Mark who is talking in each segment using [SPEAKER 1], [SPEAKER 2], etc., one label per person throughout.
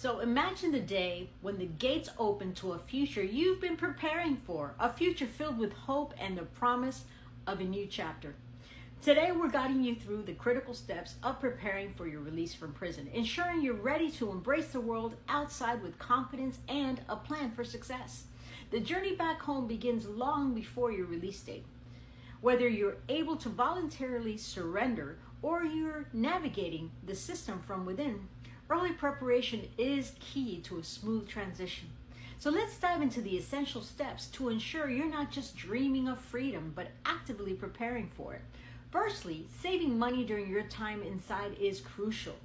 [SPEAKER 1] So imagine the day when the gates open to a future you've been preparing for, a future filled with hope and the promise of a new chapter. Today, we're guiding you through the critical steps of preparing for your release from prison, ensuring you're ready to embrace the world outside with confidence and a plan for success. The journey back home begins long before your release date. Whether you're able to voluntarily surrender or you're navigating the system from within, early preparation is key to a smooth transition. So let's dive into the essential steps to ensure you're not just dreaming of freedom, but actively preparing for it. Firstly, saving money during your time inside is crucial.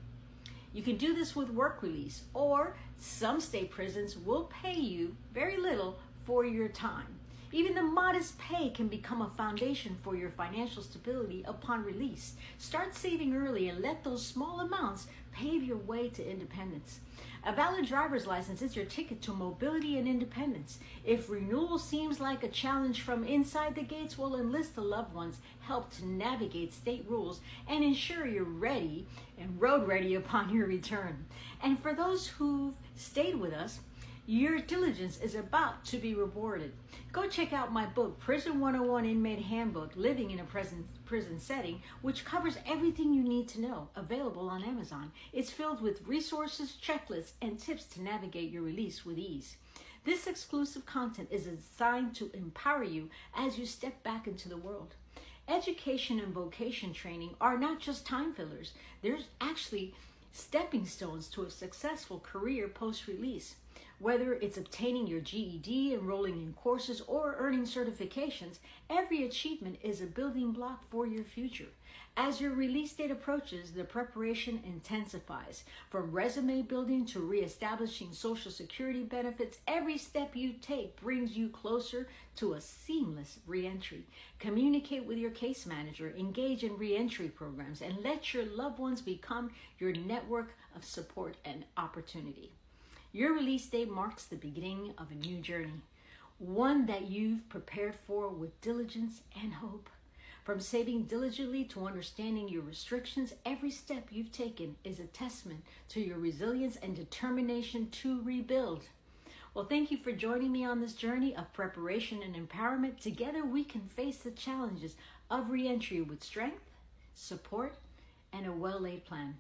[SPEAKER 1] You can do this with work release, or some state prisons will pay you very little for your time. Even the modest pay can become a foundation for your financial stability upon release. Start saving early and let those small amounts pave your way to independence. A valid driver's license is your ticket to mobility and independence. If renewal seems like a challenge from inside the gates, we'll enlist the loved ones, help to navigate state rules, and ensure you're ready and road ready upon your return. And for those who've stayed with us, your diligence is about to be rewarded. Go check out my book, Prison 101 Inmate Handbook, Living in a Prison Setting, which covers everything you need to know, available on Amazon. It's filled with resources, checklists, and tips to navigate your release with ease. This exclusive content is designed to empower you as you step back into the world. Education and vocation training are not just time fillers. There's actually stepping stones to a successful career post-release. Whether it's obtaining your GED, enrolling in courses, or earning certifications, every achievement is a building block for your future. As your release date approaches, the preparation intensifies. From resume building to reestablishing Social Security benefits, every step you take brings you closer to a seamless reentry. Communicate with your case manager, engage in reentry programs, and let your loved ones become your network of support and opportunity. Your release date marks the beginning of a new journey, one that you've prepared for with diligence and hope. From saving diligently to understanding your restrictions, every step you've taken is a testament to your resilience and determination to rebuild. Well, thank you for joining me on this journey of preparation and empowerment. Together, we can face the challenges of reentry with strength, support, and a well-laid plan.